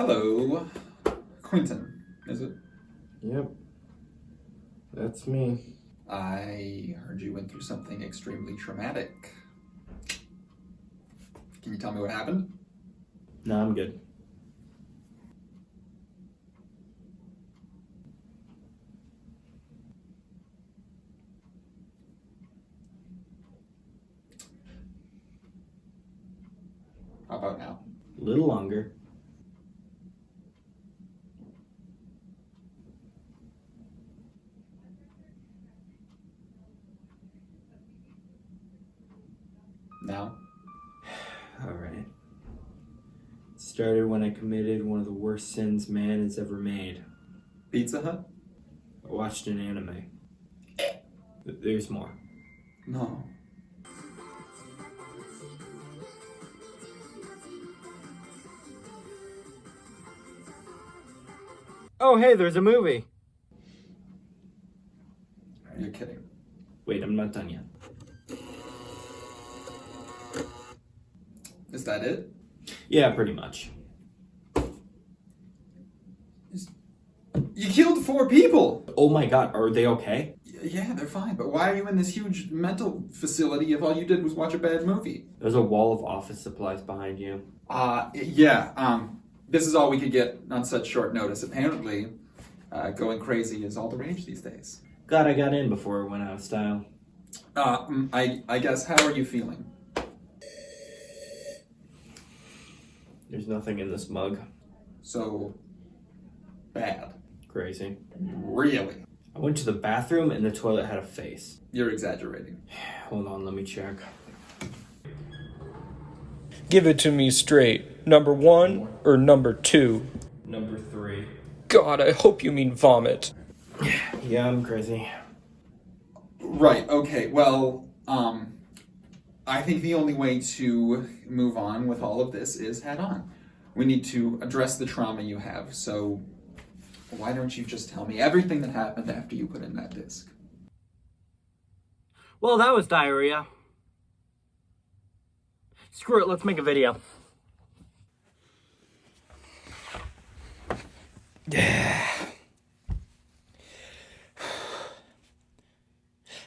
Hello, Quentin, is it? Yep, that's me. I heard you went through something extremely traumatic. Can you tell me what happened? No, I'm good. How about now? A little longer. Now? Alright. It started when I committed one of the worst sins man has ever made. Pizza Hut? I watched an anime. There's more. No. Oh, hey, there's a movie. You're kidding. Wait, I'm not done yet. Is that it? Yeah, pretty much. You killed 4 people! Oh my god, are they okay? Yeah, they're fine, but why are you in this huge mental facility if all you did was watch a bad movie? There's a wall of office supplies behind you. This is all we could get on such short notice. Apparently, going crazy is all the rage these days. Glad I got in before it went out of style. I guess, how are you feeling? There's nothing in this mug. So, bad. Crazy. Really? I went to the bathroom and the toilet had a face. You're exaggerating. Hold on, let me check. Give it to me straight. Number 1 or number 2? Number 3. God, I hope you mean vomit. Yeah, I'm crazy. Right, okay, well, I think the only way to move on with all of this is head on. We need to address the trauma you have, so why don't you just tell me everything that happened after you put in that disc? Well, that was diarrhea. Screw it, let's make a video.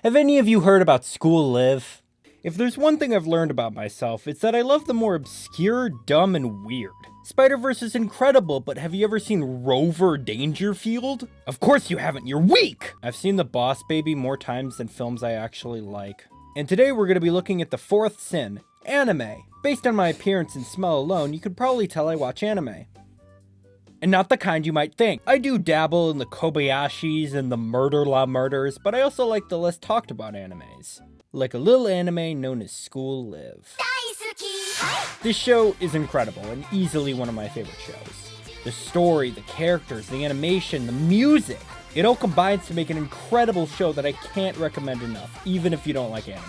Have any of you heard about School Live? If there's one thing I've learned about myself, it's that I love the more obscure, dumb, and weird. Spider-Verse is incredible, but have you ever seen Rover Dangerfield? Of course you haven't, you're weak! I've seen The Boss Baby more times than films I actually like. And today we're going to be looking at the 4th sin, anime. Based on my appearance and smell alone, you could probably tell I watch anime. And not the kind you might think. I do dabble in the Kobayashis and the Murder La Murders, but I also like the less talked about animes. Like a little anime known as School Live. This show is incredible and easily one of my favorite shows. The story, the characters, the animation, the music, it all combines to make an incredible show that I can't recommend enough, even if you don't like anime.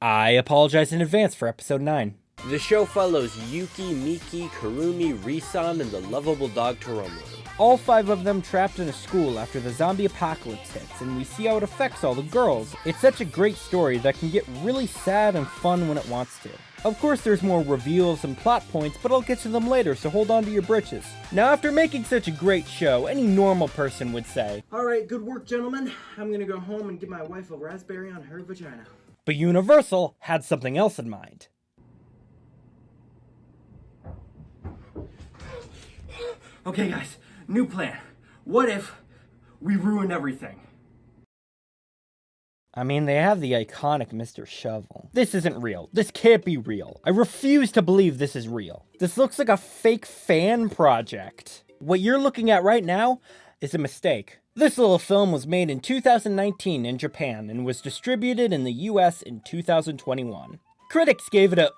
I apologize in advance for episode 9. The show follows Yuki, Miki, Kurumi, Risan, and the lovable dog Toromu. All 5 of them trapped in a school after the zombie apocalypse hits, and we see how it affects all the girls. It's such a great story that can get really sad and fun when it wants to. Of course there's more reveals and plot points, but I'll get to them later, so hold on to your britches. Now after making such a great show, any normal person would say, "Alright, good work, gentlemen. I'm gonna go home and give my wife a raspberry on her vagina." But Universal had something else in mind. Okay, guys, new plan. What if we ruin everything? I mean, they have the iconic Mr. Shovel. This isn't real. This can't be real. I refuse to believe this is real. This looks like a fake fan project. What you're looking at right now is a mistake. This little film was made in 2019 in Japan and was distributed in the US in 2021. Critics gave it a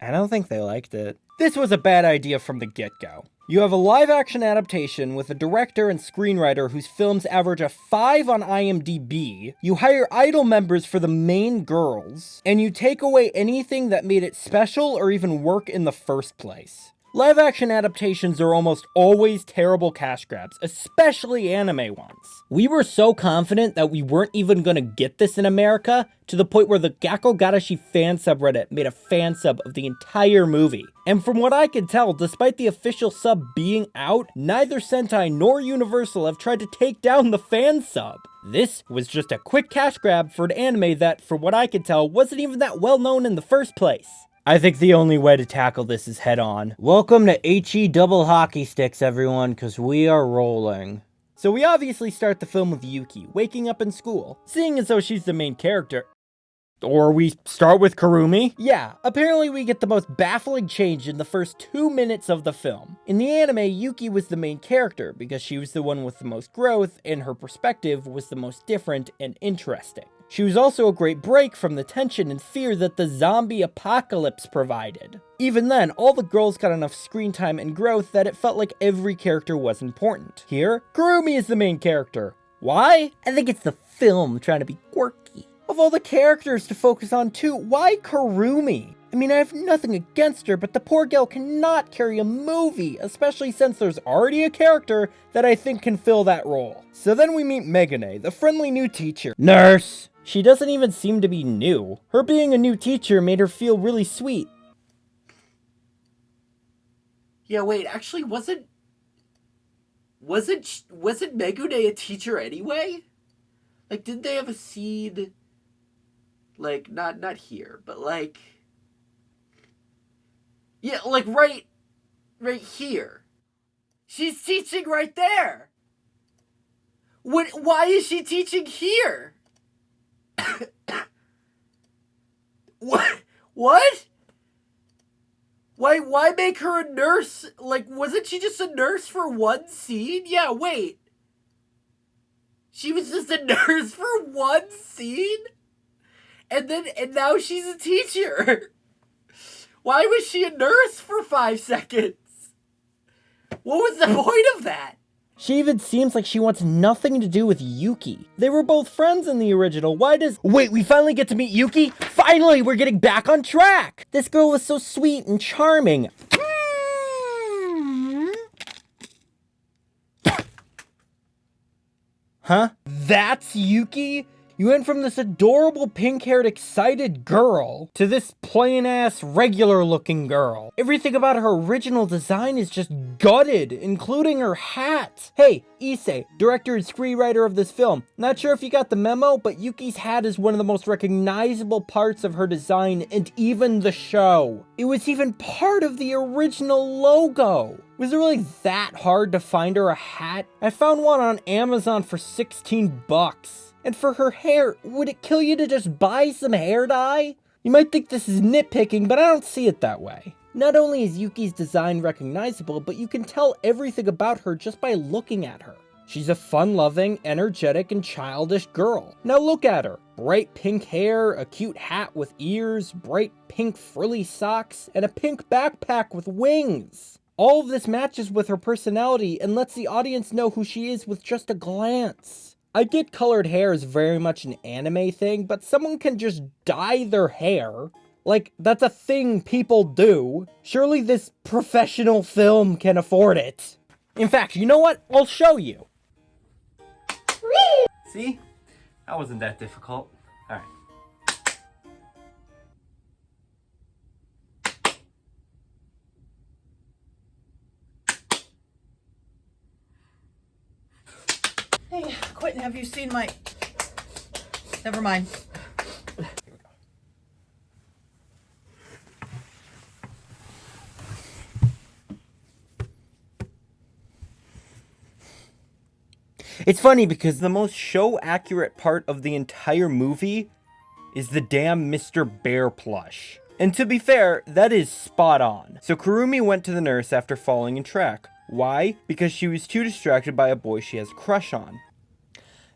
I don't think they liked it. This was a bad idea from the get-go. You have a live-action adaptation with a director and screenwriter whose films average a 5 on IMDb, you hire idol members for the main girls, and you take away anything that made it special or even work in the first place. Live action adaptations are almost always terrible cash grabs, especially anime ones. We were so confident that we weren't even gonna get this in America, to the point where the Gakkō Gurashi fan subreddit made a fan sub of the entire movie. And from what I can tell, despite the official sub being out, neither Sentai nor Universal have tried to take down the fan sub. This was just a quick cash grab for an anime that, from what I can tell, wasn't even that well known in the first place. I think the only way to tackle this is head on. Welcome to HE double hockey sticks, everyone, because we are rolling. So we obviously start the film with Yuki waking up in school, seeing as though she's the main character. Or we start with Kurumi? Yeah, apparently we get the most baffling change in the first 2 minutes of the film. In the anime, Yuki was the main character because she was the one with the most growth and her perspective was the most different and interesting. She was also a great break from the tension and fear that the zombie apocalypse provided. Even then, all the girls got enough screen time and growth that it felt like every character was important. Here, Kurumi is the main character. Why? I think it's the film trying to be quirky. Of all the characters to focus on too, why Kurumi? I mean, I have nothing against her, but the poor gal cannot carry a movie, especially since there's already a character that I think can fill that role. So then we meet Megane, the friendly new teacher. Nurse! She doesn't even seem to be new. Her being a new teacher made her feel really sweet. Yeah, wait, actually, wasn't Megune a teacher anyway? Like, didn't they have a scene, like, not here, but like, yeah, like right here. She's teaching right there. Why is she teaching here? What? Why make her a nurse? Like, wasn't she just a nurse for one scene? Yeah, wait. She was just a nurse for one scene? And now she's a teacher. Why was she a nurse for 5 seconds? What was the point of that? She even seems like she wants nothing to do with Yuki. They were both friends in the original. Why does... Wait, we finally get to meet Yuki? Finally, we're getting back on track! This girl was so sweet and charming. Huh? That's Yuki? You went from this adorable pink-haired excited girl to this plain-ass regular-looking girl. Everything about her original design is just gutted, including her hat. Hey, Issei, director and screenwriter of this film, not sure if you got the memo, but Yuki's hat is one of the most recognizable parts of her design and even the show. It was even part of the original logo. Was it really that hard to find her a hat? I found one on Amazon for 16 bucks. And for her hair, would it kill you to just buy some hair dye? You might think this is nitpicking, but I don't see it that way. Not only is Yuki's design recognizable, but you can tell everything about her just by looking at her. She's a fun-loving, energetic, and childish girl. Now look at her. Bright pink hair, a cute hat with ears, bright pink frilly socks, and a pink backpack with wings. All of this matches with her personality and lets the audience know who she is with just a glance. I get colored hair is very much an anime thing, but someone can just dye their hair. Like, that's a thing people do. Surely this professional film can afford it. In fact, you know what? I'll show you. See? That wasn't that difficult. Alright. Hey, Quentin, have you seen my... Never mind. It's funny because the most show-accurate part of the entire movie is the damn Mr. Bear plush. And to be fair, that is spot on. So Kurumi went to the nurse after falling in track. Why? Because she was too distracted by a boy she has a crush on.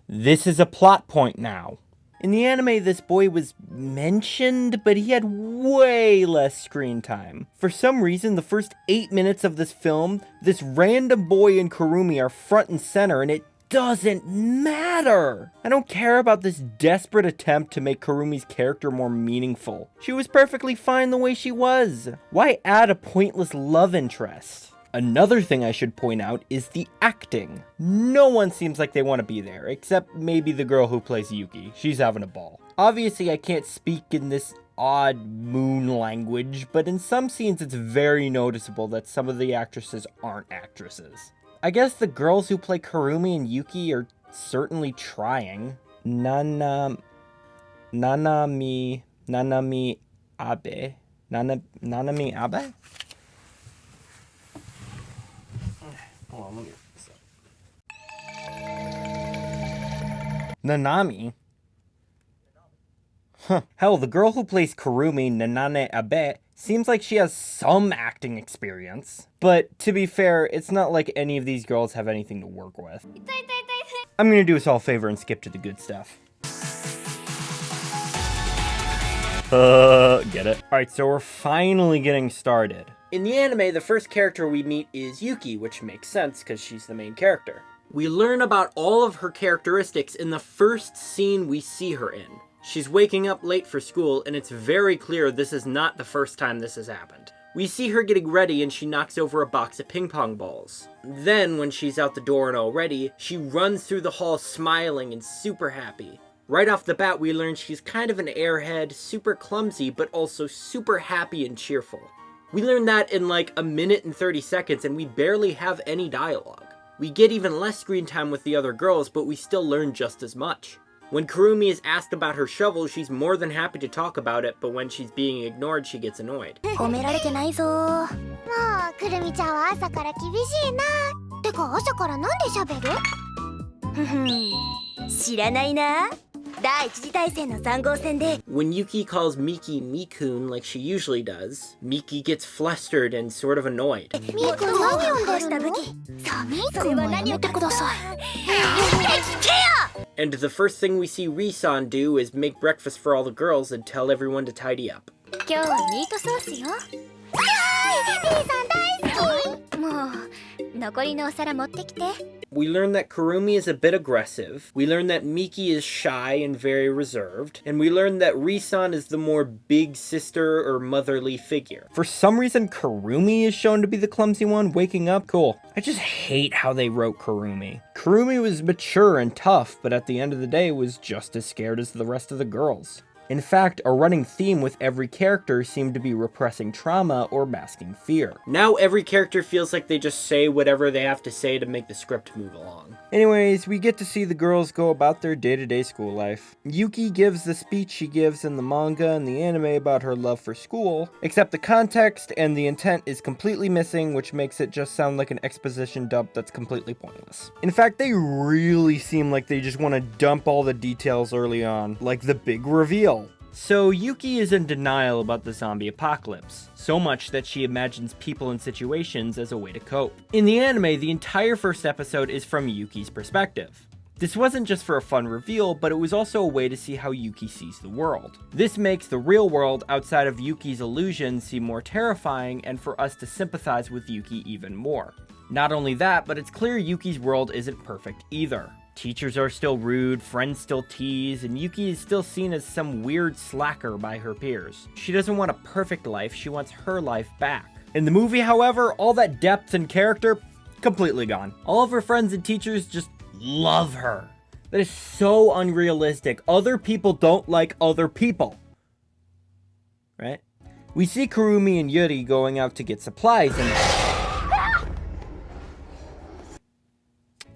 This is a plot point now. In the anime, this boy was mentioned, but he had way less screen time. For some reason, the first 8 minutes of this film, this random boy and Kurumi are front and center, and it doesn't matter. I don't care about this desperate attempt to make Kurumi's character more meaningful. She was perfectly fine the way she was. Why add a pointless love interest? Another thing I should point out is the acting. No one seems like they want to be there, except maybe the girl who plays Yuki. She's having a ball. Obviously, I can't speak in this odd moon language, but in some scenes it's very noticeable that some of the actresses aren't actresses. I guess the girls who play Kurumi and Yuki are certainly trying. Nanami Abe? Nanami Abe? Hold on, let me look this up. Nanami? Huh. Hell, the girl who plays Kurumi, Nanane Abe, seems like she has some acting experience. But to be fair, it's not like any of these girls have anything to work with. I'm gonna do us all a favor and skip to the good stuff. Get it? Alright, so we're finally getting started. In the anime, the first character we meet is Yuki, which makes sense because she's the main character. We learn about all of her characteristics in the first scene we see her in. She's waking up late for school, and it's very clear this is not the first time this has happened. We see her getting ready and she knocks over a box of ping pong balls. Then, when she's out the door and all ready, she runs through the hall smiling and super happy. Right off the bat, we learn she's kind of an airhead, super clumsy, but also super happy and cheerful. We learn that in like a minute and 30 seconds, and we barely have any dialogue. We get even less screen time with the other girls, but we still learn just as much. When Kurumi is asked about her shovel, she's more than happy to talk about it, but when she's being ignored, she gets annoyed. 褒められてないぞ。もうくるみちゃんは朝から厳しいな。てか朝からなんで喋る？ふふん、知らないな。第一次大戦の3号戦で When Yuki calls Miki Mikun like she usually does, Miki gets flustered and sort of annoyed. ミー君何をした武器？さあミー君はやめてください。聞けよ！ And the first thing we see Risan do is make breakfast for all the girls and tell everyone to tidy up. 今日はミートソースよ。リーさん大好き。もう残りのお皿持ってきて。We learn that Kurumi is a bit aggressive, we learn that Miki is shy and very reserved, and we learn that Risan is the more big sister or motherly figure. For some reason, Kurumi is shown to be the clumsy one waking up. Cool. I just hate how they wrote Kurumi. Kurumi was mature and tough, but at the end of the day was just as scared as the rest of the girls. In fact, a running theme with every character seemed to be repressing trauma or masking fear. Now every character feels like they just say whatever they have to say to make the script move along. Anyways, we get to see the girls go about their day-to-day school life. Yuki gives the speech she gives in the manga and the anime about her love for school, except the context and the intent is completely missing, which makes it just sound like an exposition dump that's completely pointless. In fact, they really seem like they just want to dump all the details early on, like the big reveal. So Yuki is in denial about the zombie apocalypse, so much that she imagines people and situations as a way to cope. In the anime, the entire first episode is from Yuki's perspective. This wasn't just for a fun reveal, but it was also a way to see how Yuki sees the world. This makes the real world outside of Yuki's illusion seem more terrifying and for us to sympathize with Yuki even more. Not only that, but it's clear Yuki's world isn't perfect either. Teachers are still rude, friends still tease, and Yuki is still seen as some weird slacker by her peers. She doesn't want a perfect life, she wants her life back. In the movie, however, all that depth and character, completely gone. All of her friends and teachers just love her. That is so unrealistic. Other people don't like other people. Right? We see Kurumi and Yuri going out to get supplies and...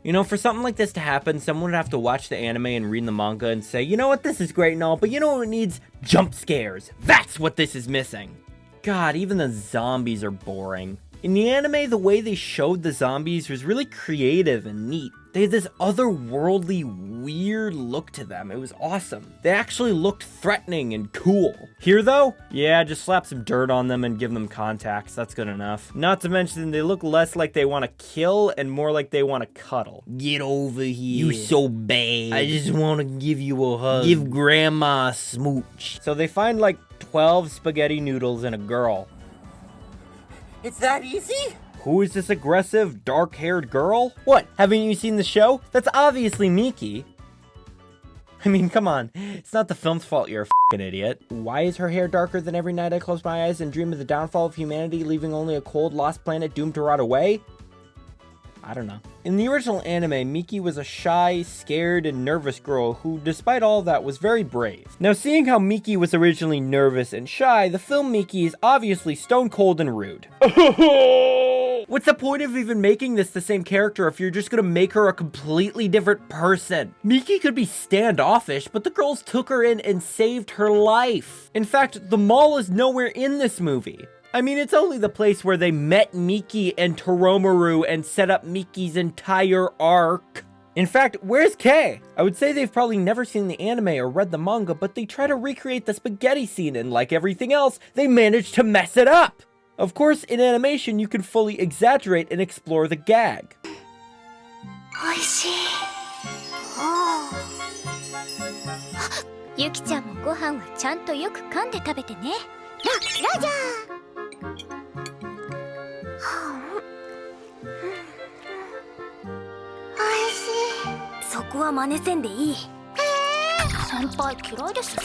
You know, for something like this to happen, someone would have to watch the anime and read the manga and say, you know what, this is great and all, but you know what it needs? Jump scares. That's what this is missing. God, even the zombies are boring. In the anime, the way they showed the zombies was really creative and neat. They had this otherworldly, weird look to them. It was awesome. They actually looked threatening and cool. Here though, yeah, just slap some dirt on them and give them contacts. That's good enough. Not to mention, they look less like they want to kill and more like they want to cuddle. Get over here. You so bad. I just want to give you a hug. Give grandma a smooch. So they find like 12 spaghetti noodles and a girl. It's that easy? Who is this aggressive, dark-haired girl? What, haven't you seen the show? That's obviously Miki. I mean, come on, it's not the film's fault you're a f***ing idiot. Why is her hair darker than every night I close my eyes and dream of the downfall of humanity, leaving only a cold, lost planet doomed to rot away? I don't know. In the original anime, Miki was a shy, scared, and nervous girl who, despite all of that, was very brave. Now, seeing how Miki was originally nervous and shy, the film Miki is obviously stone cold and rude. What's the point of even making this the same character if you're just gonna make her a completely different person? Miki could be standoffish, but the girls took her in and saved her life. In fact, the mall is nowhere in this movie. I mean, it's only the place where they met Miki and Toromaru and set up Miki's entire arc. In fact, where's Kei? I would say they've probably never seen the anime or read the manga, but they try to recreate the spaghetti scene, and like everything else, they manage to mess it up. Of course, in animation, you can fully exaggerate and explore the gag. おいしい。あゆきちゃんもご飯はちゃんとよく噛んで食べてね。ラジャー。おいしい。そこは真似せんでいい。先輩嫌いです。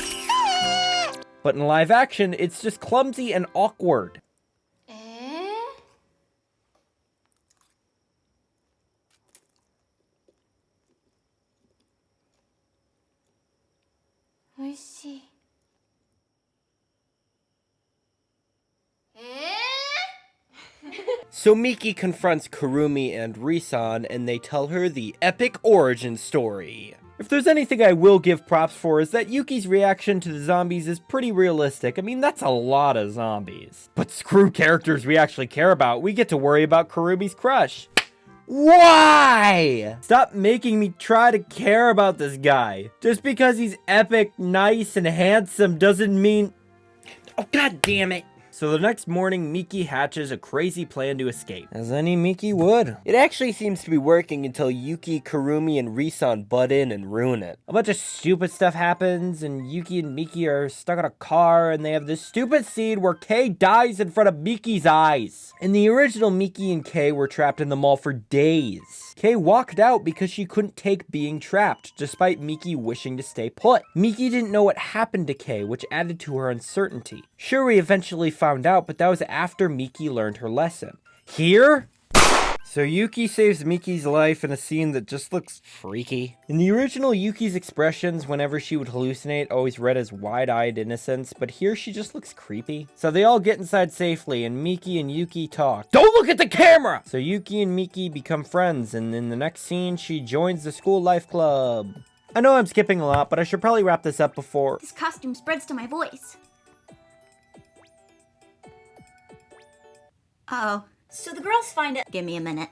But in live action, it's just clumsy and awkward. おいしい。So Miki confronts Kurumi and Risan, and they tell her the epic origin story. If there's anything I will give props for, is that Yuki's reaction to the zombies is pretty realistic. I mean, that's a lot of zombies. But screw characters we actually care about, we get to worry about Kurumi's crush. Why? Stop making me try to care about this guy. Just because he's epic, nice, and handsome doesn't mean... Oh, god damn it. So the next morning, Miki hatches a crazy plan to escape. As any Miki would. It actually seems to be working until Yuki, Kurumi, and Risan butt in and ruin it. A bunch of stupid stuff happens, and Yuki and Miki are stuck in a car, and they have this stupid scene where Kei dies in front of Miki's eyes. In the original, Miki and Kei were trapped in the mall for days. Kei walked out because she couldn't take being trapped, despite Miki wishing to stay put. Miki didn't know what happened to Kei, which added to her uncertainty. Sure, we eventually found out, but that was after Miki learned her lesson. Here? So Yuki saves Miki's life in a scene that just looks freaky. In the original, Yuki's expressions whenever she would hallucinate always read as wide-eyed innocence, but here she just looks creepy. So they all get inside safely, and Miki and Yuki talk. Don't look at the camera! So Yuki and Miki become friends, and in the next scene, she joins the school life club. I know I'm skipping a lot, but I should probably wrap this up before... This costume spreads to my voice. Uh-oh. So the girls find it. Give me a minute.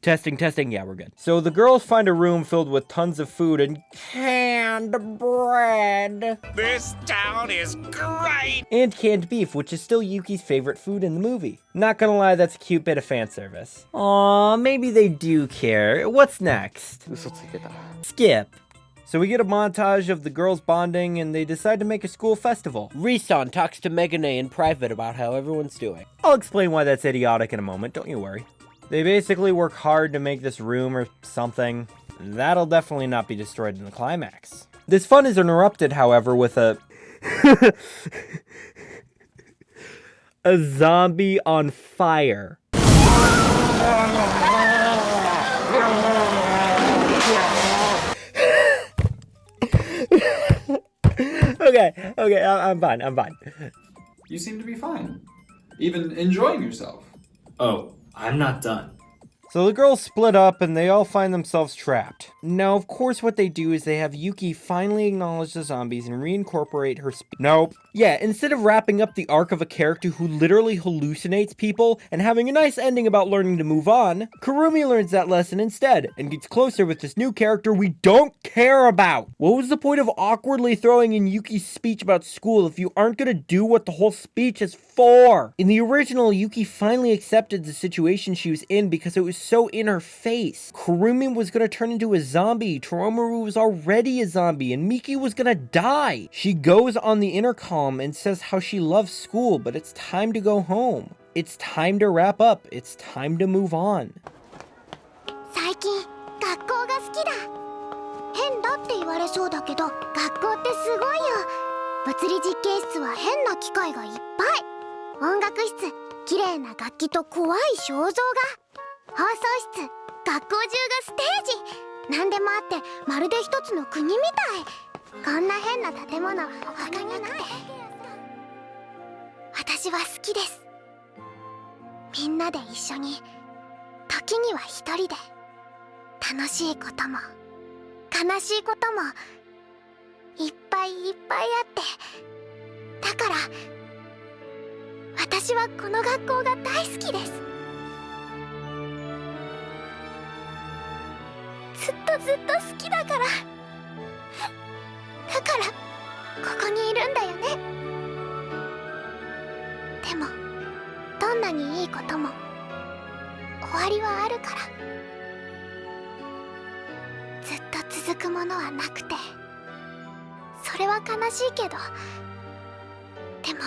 Testing, yeah, we're good. So the girls find a room filled with tons of food and canned bread. This town is great! And canned beef, which is still Yuki's favorite food in the movie. Not gonna lie, that's a cute bit of fan service. Aww, maybe they do care. What's next? Skip. So we get a montage of the girls bonding, and they decide to make a school festival. Risan talks to Megane in private about how everyone's doing. I'll explain why that's idiotic in a moment, don't you worry. They basically work hard to make this room or something. That'll definitely not be destroyed in the climax. This fun is interrupted, however, with a... a zombie on fire. Okay, I'm fine. You seem to be fine. Even enjoying yourself. Oh, I'm not done. So the girls split up and they all find themselves trapped. Now, of course, what they do is they have Yuki finally acknowledge the zombies and reincorporate her Nope. Yeah, instead of wrapping up the arc of a character who literally hallucinates people and having a nice ending about learning to move on, Kurumi learns that lesson instead and gets closer with this new character we don't care about. What was the point of awkwardly throwing in Yuki's speech about school if you aren't gonna do what the whole speech is for? In the original, Yuki finally accepted the situation she was in because it was so in her face. Kurumi was gonna turn into a zombie, Toromaru was already a zombie, and Miki was gonna die. She goes on the intercom and says how she loves school, but it's time to go home. It's time to wrap up. It's time to move on. 最近学校が好きだ。変だって言われそうだけど、学校ってすごいよ。物理実験室は変な機械がいっぱい。音楽室、綺麗な楽器と怖い肖像画。放送室、学校中がステージ。何でもあってまるで一つの国みたい。こんな変な建物他になくて。私は好きです。みんなで一緒に、時には一人で。楽しいことも悲しいこともいっぱいいっぱいあって、だから私はこの学校が大好きです。ずっとずっと好きだから、だからここにいるんだよね。でもどんなにいいことも終わりはあるから。ずっと続くものはなくて、それは悲しいけど、でも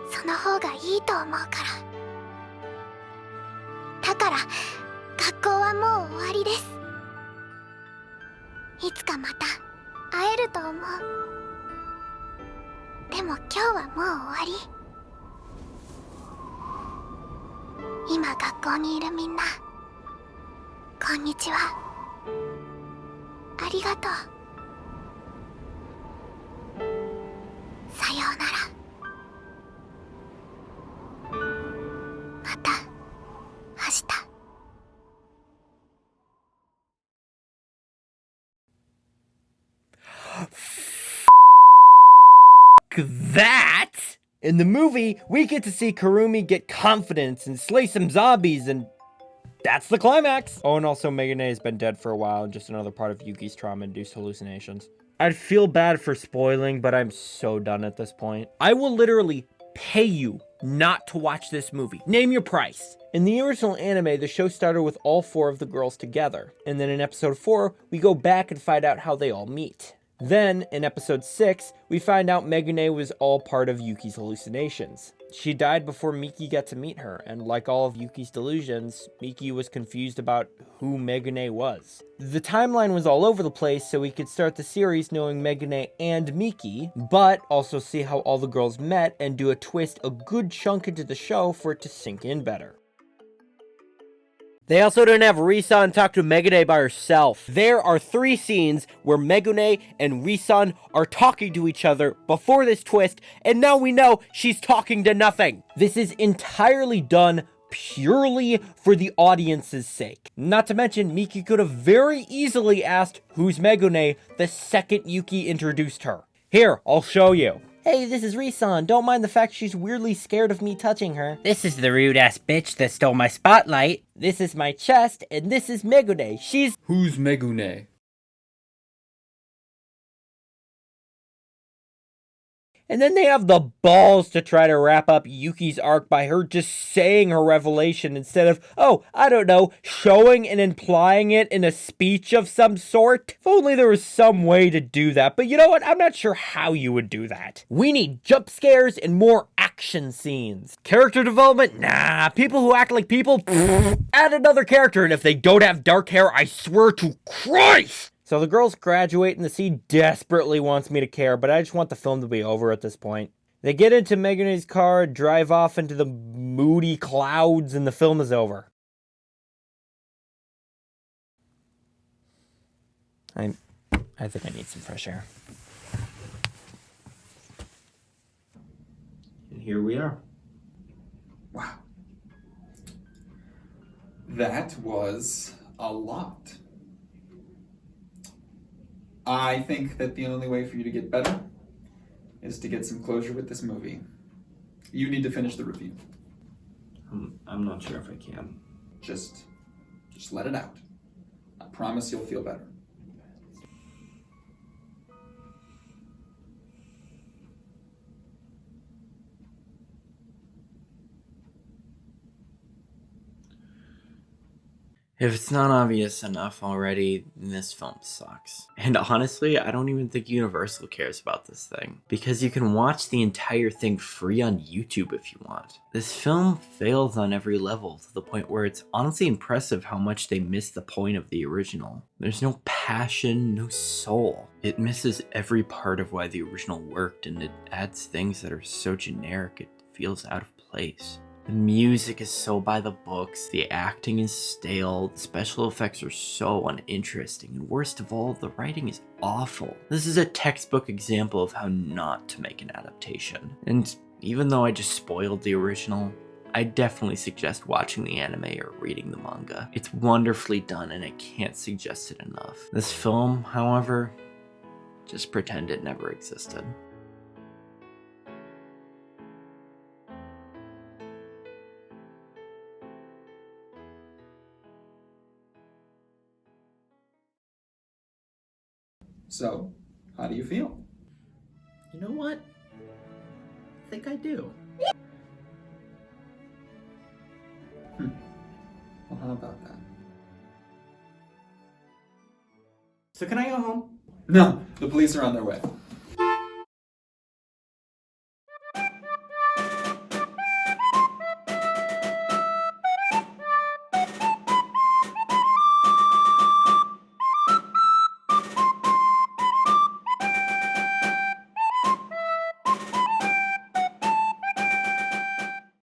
その方がいいと思うから。だから学校はもう終わりです。いつかまた会えると思う。でも今日はもう終わり。今学校にいるみんな、こんにちは。ありがとう。さようなら。また明日。That! In the movie, we get to see Kurumi get confidence and slay some zombies, and that's the climax! Oh, and also Megane has been dead for a while, and just another part of Yuki's trauma-induced hallucinations. I'd feel bad for spoiling, but I'm so done at this point. I will literally pay you not to watch this movie. Name your price. In the original anime, the show started with all 4 of the girls together, and then in episode 4, we go back and find out how they all meet. Then, in episode 6, we find out Megane was all part of Yuki's hallucinations. She died before Miki got to meet her, and like all of Yuki's delusions, Miki was confused about who Megane was. The timeline was all over the place, so we could start the series knowing Megane and Miki, but also see how all the girls met and do a twist a good chunk into the show for it to sink in better. They also didn't have Risan talk to Megane by herself. There are 3 scenes where Megane and Risan are talking to each other before this twist, and now we know she's talking to nothing. This is entirely done purely for the audience's sake. Not to mention, Miki could have very easily asked, "Who's Megane?" the second Yuki introduced her. Here, I'll show you. Hey, this is Risan. Don't mind the fact she's weirdly scared of me touching her. This is the rude-ass bitch that stole my spotlight. This is my chest, and this is Megane. She's... Who's Megune? And then they have the balls to try to wrap up Yuki's arc by her just saying her revelation instead of, oh, I don't know, showing and implying it in a speech of some sort. If only there was some way to do that, but you know what? I'm not sure how you would do that. We need jump scares and more action scenes. Character development? Nah, people who act like people? Add another character, and if they don't have dark hair, I swear to Christ! So the girls graduate and the scene desperately wants me to care, but I just want the film to be over at this point. They get into Megane's car, drive off into the moody clouds, and the film is over. I think I need some fresh air. And here we are. Wow. That was a lot. I think that the only way for you to get better is to get some closure with this movie. You need to finish the review. I'm not sure if I can. Just let it out. I promise you'll feel better. If it's not obvious enough already, this film sucks. And honestly, I don't even think Universal cares about this thing, because you can watch the entire thing free on YouTube if you want. This film fails on every level to the point where it's honestly impressive how much they miss the point of the original. There's no passion, no soul. It misses every part of why the original worked, and it adds things that are so generic it feels out of place. The music is so by the books, the acting is stale, the special effects are so uninteresting, and worst of all, the writing is awful. This is a textbook example of how not to make an adaptation. And even though I just spoiled the original, I definitely suggest watching the anime or reading the manga. It's wonderfully done and I can't suggest it enough. This film, however, just pretend it never existed. So, how do you feel? You know what? I think I do. Well, how about that? So can I go home? No, the police are on their way.